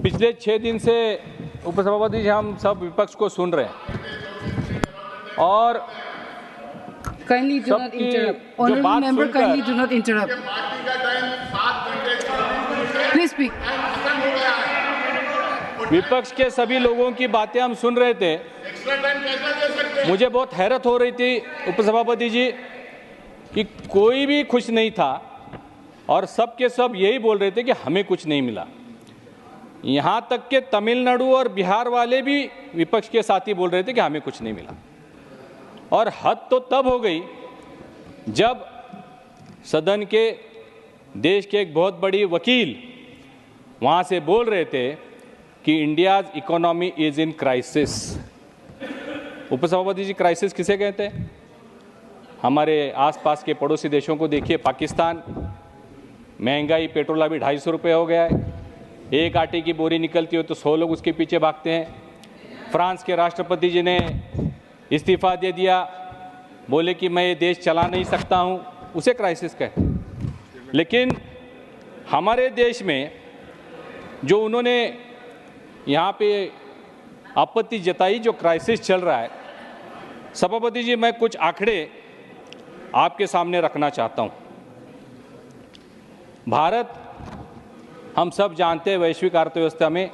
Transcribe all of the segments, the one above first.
पिछले 6 दिन से उपसभापति जी हम सब विपक्ष को सुन रहे हैं और Kindly do not interrupt. Honourable member, kindly do not interrupt. Please speak. विपक्ष के सभी लोगों की बातें हम सुन रहे थे। मुझे बहुत हैरत हो रही थी उपसभापति जी कि कोई भी खुश नहीं था और सब के सब यही बोल रहे थे कि हमें कुछ नहीं मिला। यहाँ तक के तमिलनाडु और बिहार वाले भी विपक्ष के साथी बोल रहे थे कि हमें कुछ नहीं मिला। और हद तो तब हो गई जब सदन के देश के एक बहुत बड़ी वकील वहाँ से बोल रहे थे कि India's economy is in crisis. उपसभापति जी, क्राइसिस किसे कहते हैं? हमारे आसपास के पड़ोसी देशों को देखिए। पाकिस्तान, महंगाई, पेट्रोल अभी 250 रुपये हो गया है। एक आटे की बोरी निकलती हो तो 100 लोग उसके पीछे भागते हैं। फ्रांस के राष्ट्रपति जी ने इस्तीफा दे दिया, बोले कि मैं ये देश चला नहीं सकता हूँ, उसे क्राइसिस कहते हैं। लेकिन हमारे देश में जो उन्होंने यहाँ पे आपत्ति जताई, जो क्राइसिस चल रहा है, सभापति जी मैं कुछ आंकड़े आपके सामने रखना चाहता हूँ। भारत, हम सब जानते हैं, वैश्विक अर्थव्यवस्था में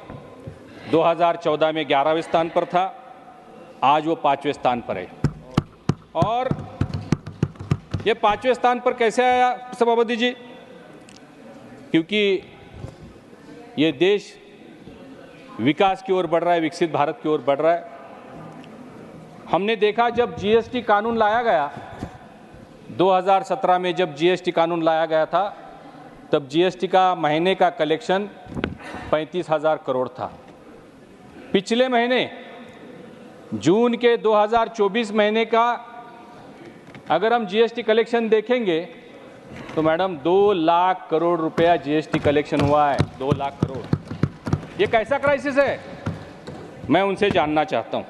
2014 में 11वें स्थान पर था, आज वो 5वें स्थान पर है। और ये 5वें स्थान पर कैसे आया सभापति जी? क्योंकि ये देश विकास की ओर बढ़ रहा है, विकसित भारत की ओर बढ़ रहा है। हमने देखा जब जीएसटी कानून लाया गया 2017 में, जब जीएसटी कानून लाया गया था तब जीएसटी का महीने का कलेक्शन 35,000 करोड़ था। पिछले महीने जून के 2024 महीने का अगर हम जीएसटी कलेक्शन देखेंगे तो मैडम 2 लाख करोड़ रुपया जीएसटी कलेक्शन हुआ है। 2 लाख करोड़। ये कैसा क्राइसिस है? मैं उनसे जानना चाहता हूँ।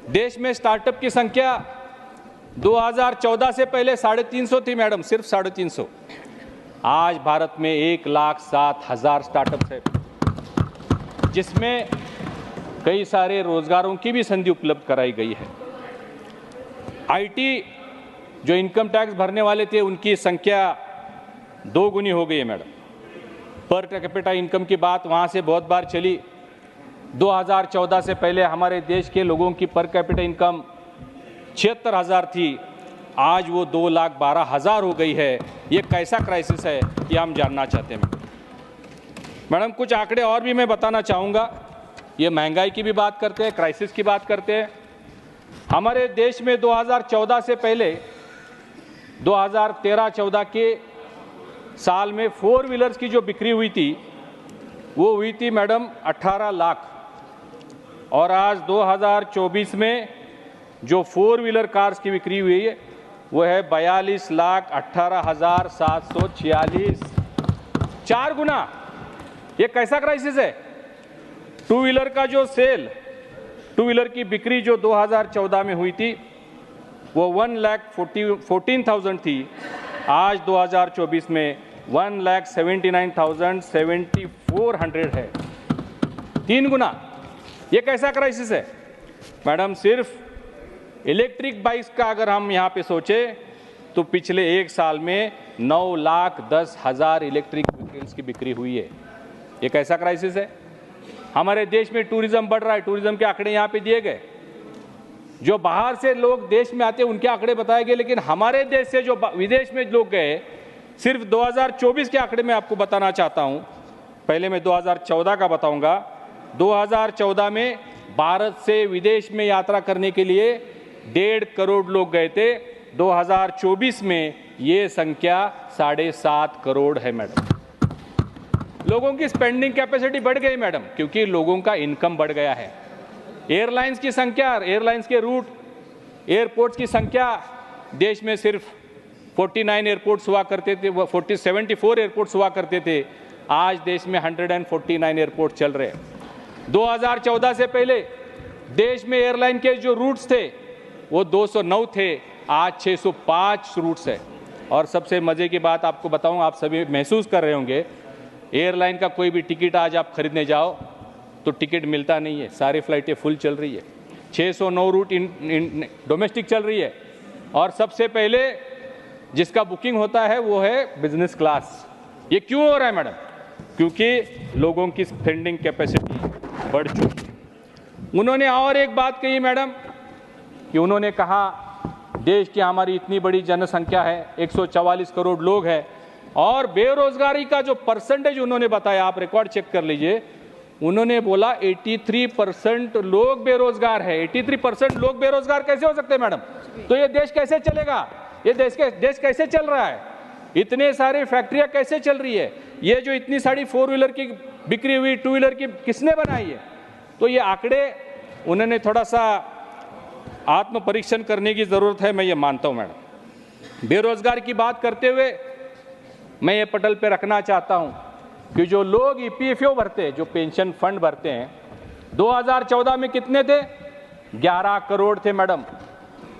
देश में स्टार्टअप की संख्या 2014 से पहले 350 थी मैडम, सिर्फ 350। आज भारत में 1,07,000 स्टार्टअप्स है, जिसमें कई सारे रोजगारों की भी संधि उपलब्ध कराई गई है। आईटी, जो इनकम टैक्स भरने वाले थे, उनकी संख्या 2 गुनी हो गई है मैडम। पर कैपिटा इनकम की बात वहाँ से बहुत बार चली। 2014 से पहले हमारे देश के लोगों की पर कैपिटा इनकम 76,000 थी, आज वो 2,12,000 हो गई है। ये कैसा क्राइसिस है, ये हम जानना चाहते हैं मैडम। कुछ आंकड़े और भी मैं बताना चाहूँगा। ये महंगाई की भी बात करते हैं, क्राइसिस की बात करते हैं। हमारे देश में 2014 से पहले 2013-14 के साल में 4 व्हीलर्स की जो बिक्री हुई थी वो हुई थी मैडम 18 लाख। और आज 2024 में जो 4 व्हीलर कार्स की बिक्री हुई है वो है 42,18,746। 4 गुना। ये कैसा क्राइसिस है? 2 व्हीलर का जो सेल, 2 व्हीलर की बिक्री जो 2014 में हुई थी वो 1,14,000 थी, आज 2024 में 1,79,740 है। 3 गुना। ये कैसा क्राइसिस है मैडम? सिर्फ इलेक्ट्रिक बाइक्स का अगर हम यहाँ पे सोचें तो पिछले 1 साल में 9,10,000 इलेक्ट्रिक व्हीकल्स की बिक्री हुई है। ये कैसा क्राइसिस है? हमारे देश में टूरिज्म बढ़ रहा है, टूरिज्म के आंकड़े यहाँ पे दिए गए। जो बाहर से लोग देश में आते हैं उनके आंकड़े बताए गए, लेकिन हमारे देश से जो विदेश में लोग गए, सिर्फ 2024 के आंकड़े मैं आपको बताना चाहता हूँ। पहले मैं 2014 का बताऊँगा। 2014 में भारत से विदेश में यात्रा करने के लिए 1.5 करोड़ लोग गए थे। 2024 में ये संख्या 7.5 करोड़ है मैडम। लोगों की स्पेंडिंग कैपेसिटी बढ़ गई मैडम, क्योंकि लोगों का इनकम बढ़ गया है। एयरलाइंस की संख्या, एयरलाइंस के रूट, एयरपोर्ट्स की संख्या देश में सिर्फ 49 एयरपोर्ट्स हुआ करते थे, 74 एयरपोर्ट्स हुआ करते थे। आज देश में 149 एयरपोर्ट चल रहे हैं। 2014 से पहले देश में एयरलाइन के जो रूट्स थे वो 209 थे, आज 605 रूट्स है। और सबसे मजे की बात आपको बताऊं, आप सभी महसूस कर रहे होंगे, एयरलाइन का कोई भी टिकट आज आप खरीदने जाओ तो टिकट मिलता नहीं है, सारी फ्लाइटें फुल चल रही है, 609 रूट डोमेस्टिक चल रही है, और सबसे पहले जिसका बुकिंग होता है वो है बिजनेस क्लास। ये क्यों हो रहा है मैडम? क्योंकि लोगों की स्पेंडिंग कैपेसिटी बढ़ चुकी है। उन्होंने और एक बात कही मैडम कि उन्होंने कहा देश की हमारी इतनी बड़ी जनसंख्या है, 144 करोड़ लोग हैं, और बेरोजगारी का जो परसेंटेज उन्होंने बताया, आप रिकॉर्ड चेक कर लीजिए, उन्होंने बोला 83% लोग बेरोजगार है। 83% लोग बेरोजगार कैसे हो सकते हैं मैडम? तो ये देश कैसे चलेगा? ये देश कैसे चल रहा है? इतने सारे फैक्ट्रियां कैसे चल रही है? ये जो इतनी सारी 4 व्हीलर की बिक्री हुई, 2 व्हीलर की किसने बनाई है? तो ये आंकड़े उन्होंने थोड़ा सा आत्म परीक्षण करने की जरूरत है, मैं ये मानता हूं मैडम। बेरोजगार की बात करते हुए मैं ये पटल पे रखना चाहता हूं कि जो लोग ईपीएफओ भरते, जो पेंशन फंड भरते हैं, 2014 में कितने थे? 11 करोड़ थे मैडम।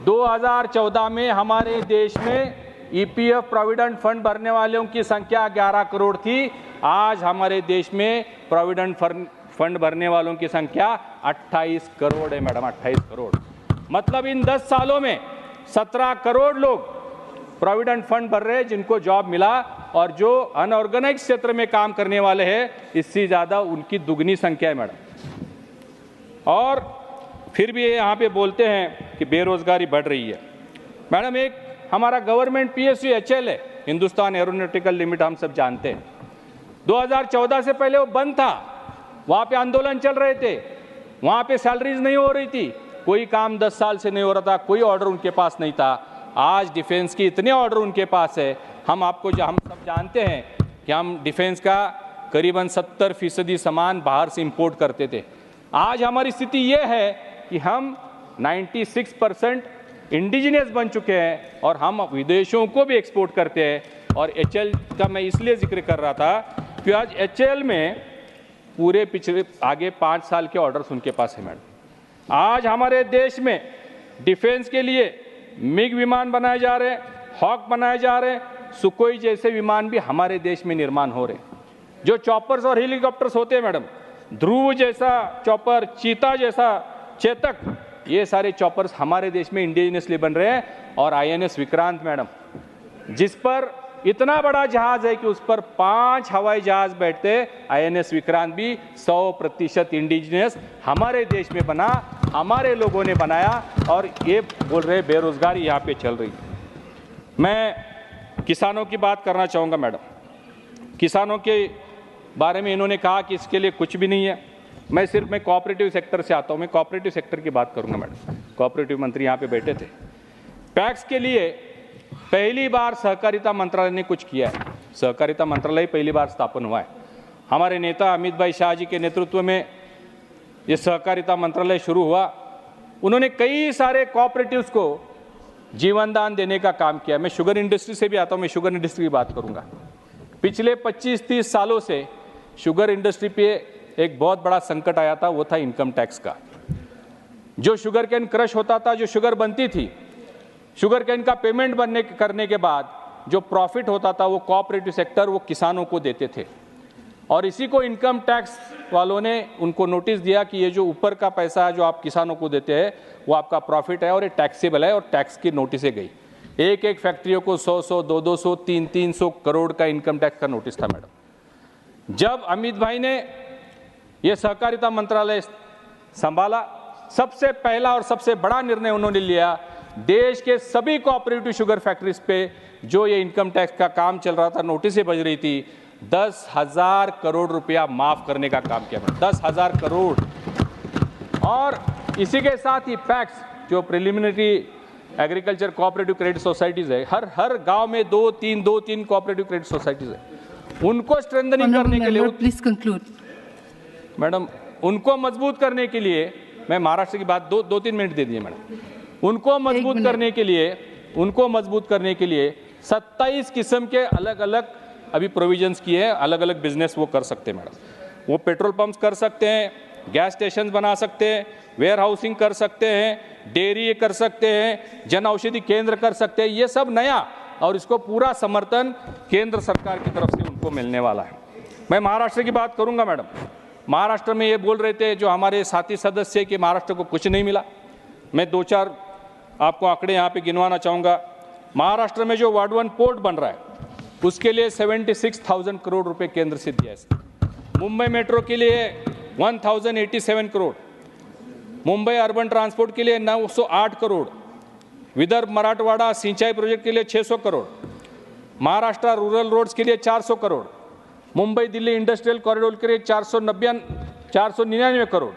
2014 में हमारे देश में ईपीएफ प्रोविडेंट फंड भरने वालों की संख्या 11 करोड़ थी। आज हमारे देश में प्रोविडेंट फंड भरने वालों की संख्या 28 करोड़ है मैडम, 28 करोड़। मतलब इन 10 सालों में 17 करोड़ लोग प्रोविडेंट फंड भर रहे हैं जिनको जॉब मिला, और जो अनऑर्गेनाइज क्षेत्र में काम करने वाले हैं इससे ज़्यादा उनकी दुगनी संख्या है मैडम। और फिर भी यहाँ पे बोलते हैं कि बेरोजगारी बढ़ रही है। मैडम एक हमारा गवर्नमेंट पीएसयू एचएल है, हिंदुस्तान एरोनॉटिकल लिमिटेड, हम सब जानते हैं। 2014 से पहले वो बंद था, वहाँ पे आंदोलन चल रहे थे, वहाँ पे सैलरीज नहीं हो रही थी, कोई काम 10 साल से नहीं हो रहा था, कोई ऑर्डर उनके पास नहीं था। आज डिफेंस की इतने ऑर्डर उनके पास है। हम सब जानते हैं कि हम डिफेंस का करीबन 70% सामान बाहर से इंपोर्ट करते थे। आज हमारी स्थिति ये है कि हम 96% इंडिजिनियस बन चुके हैं और हम विदेशों को भी एक्सपोर्ट करते हैं। और एचएल का मैं इसलिए जिक्र कर रहा था कि आज एचएल में पूरे पिछले आगे 5 साल के ऑर्डर्स उनके पास है मैडम। आज हमारे देश में डिफेंस के लिए मिग विमान बनाए जा रहे हैं, हॉक बनाए जा रहे हैं, सुकोई जैसे विमान भी हमारे देश में निर्माण हो रहे हैं। जो चॉपर्स और हेलीकॉप्टर्स होते हैं मैडम, ध्रुव जैसा चॉपर, चीता जैसा चेतक, ये सारे चॉपर्स हमारे देश में इंडिजिनियसली बन रहे हैं। और आईएनएस विक्रांत मैडम, जिस पर इतना बड़ा जहाज है कि उस पर 5 हवाई जहाज बैठते, आईएनएस विक्रांत भी 100% इंडिजिनियस हमारे देश में बना, हमारे लोगों ने बनाया। और ये बोल रहे बेरोजगारी यहाँ पे चल रही। मैं किसानों की बात करना चाहूँगा मैडम। किसानों के बारे में इन्होंने कहा कि इसके लिए कुछ भी नहीं है। मैं कोऑपरेटिव सेक्टर से आता हूँ, मैं कोऑपरेटिव सेक्टर की बात करूँगा मैडम। कोऑपरेटिव मंत्री यहाँ पे बैठे थे। पैक्स के लिए पहली बार सहकारिता मंत्रालय ने कुछ किया है। सहकारिता मंत्रालय पहली बार स्थापन हुआ है। हमारे नेता अमित भाई शाह जी के नेतृत्व में ये सहकारिता मंत्रालय शुरू हुआ। उन्होंने कई सारे कोऑपरेटिव्स को जीवन दान देने का काम किया। मैं शुगर इंडस्ट्री से भी आता हूँ, मैं शुगर इंडस्ट्री की बात करूँगा। पिछले 25-30 सालों से शुगर इंडस्ट्री पे एक बहुत बड़ा संकट आया था, वो था इनकम टैक्स का। जो शुगर कैन क्रश होता था, जो शुगर बनती थी, शुगर कैन का पेमेंट करने के बाद जो प्रॉफिट होता था वो कोऑपरेटिव सेक्टर वो किसानों को देते थे। और इसी को इनकम टैक्स वालों ने उनको नोटिस दिया कि ये जो ऊपर का पैसा है जो आप किसानों को देते हैं वो आपका प्रॉफिट है और ये टैक्सेबल है, और टैक्स की नोटिसें गई। एक फैक्ट्रियों को 100-100, 200-200, 300 करोड़ का इनकम टैक्स का नोटिस था मैडम। जब अमित भाई ने ये सहकारिता मंत्रालय संभाला, सबसे पहला और सबसे बड़ा निर्णय उन्होंने लिया, देश के सभी कोऑपरेटिव शुगर फैक्ट्रीज पे जो ये इनकम टैक्स का काम चल रहा था, नोटिसें बज रही थी, 10,000 करोड़ रुपया माफ करने का काम किया। 10,000 करोड़। और इसी के साथ ही पैक्स जो preliminary agriculture cooperative credit societies है, हर गांव में 2-3 कोऑपरेटिव क्रेडिट सोसाइटीज है, उनको स्ट्रेंथनिंग करने के लिए, प्लीज कंक्लूड मैडम, उनको मजबूत करने के लिए, मैं महाराष्ट्र की बात 2-3 मिनट दे दिए मैडम, उनको मजबूत करने के लिए 27 किस्म के अलग अलग अभी प्रोविजंस किए हैं। अलग अलग बिजनेस वो कर सकते हैं मैडम। वो पेट्रोल पंप्स कर सकते हैं, गैस स्टेशन बना सकते हैं, वेयर हाउसिंग कर सकते हैं, डेयरी कर सकते हैं, जन औषधि केंद्र कर सकते हैं। ये सब नया, और इसको पूरा समर्थन केंद्र सरकार की तरफ से उनको मिलने वाला है। मैं महाराष्ट्र की बात करूंगा मैडम। महाराष्ट्र में ये बोल रहे थे जो हमारे साथी सदस्य कि महाराष्ट्र को कुछ नहीं मिला। मैं 2-4 आपको आंकड़े यहाँ पे गिनवाना चाहूँगा। महाराष्ट्र में जो वार्ड 1 पोर्ट बन रहा है उसके लिए 76,000 करोड़ रुपए केंद्र से दिया है। मुंबई मेट्रो के लिए 1087 करोड़, मुंबई अर्बन ट्रांसपोर्ट के लिए 908 करोड़, विदर्भ मराठवाड़ा सिंचाई प्रोजेक्ट के लिए 600 करोड़, महाराष्ट्र रूरल रोड्स के लिए 400 करोड़, मुंबई दिल्ली इंडस्ट्रियल कॉरिडोर के लिए 499 करोड़,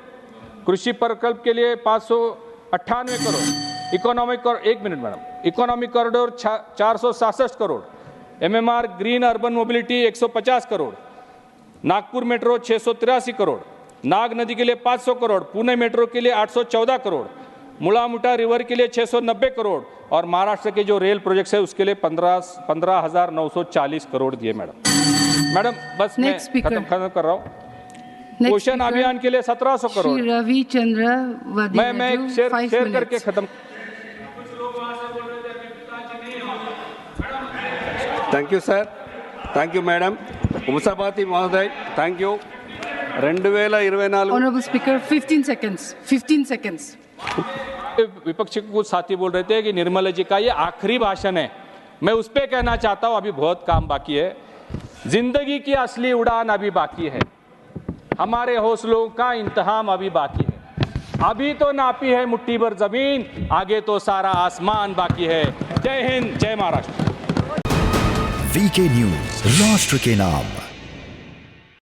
कृषि प्रकल्प के लिए 598 crore, economic corridor 467 crore, MMR green urban mobility 150 crore, Nagpur metro 683 crore, Nag नदी के लिए 500 करोड़, पुणे मेट्रो के लिए 814 करोड़, मुला मुठा रिवर के लिए 690 करोड़ और महाराष्ट्र के जो रेल प्रोजेक्ट्स है उसके लिए 15,940 करोड़ दिए मैडम। बस मैं खत्म कर रहा हूँ। पोषण अभियान के लिए 1700 करोड़। रविचंद्र मैं शेयर करके खत्म। Thank you sir, thank you madam. ఉమసాబాతి మహోదయ్, thank you. 2024 Honorable Speaker, 15 seconds. 15 seconds. विपक्षी के कुछ साथी बोल रहे थे कि निर्मला जी का ये आखिरी भाषण है। मैं उस पर कहना चाहता हूँ अभी बहुत काम बाकी है। जिंदगी की असली उड़ान अभी बाकी है, हमारे हौसलों का इंतहाम अभी बाकी है। अभी तो नापी है मुट्ठी भर जमीन, आगे तो सारा आसमान बाकी है। जय हिंद, जय महाराष्ट्र। वीके न्यूज, राष्ट्र के नाम।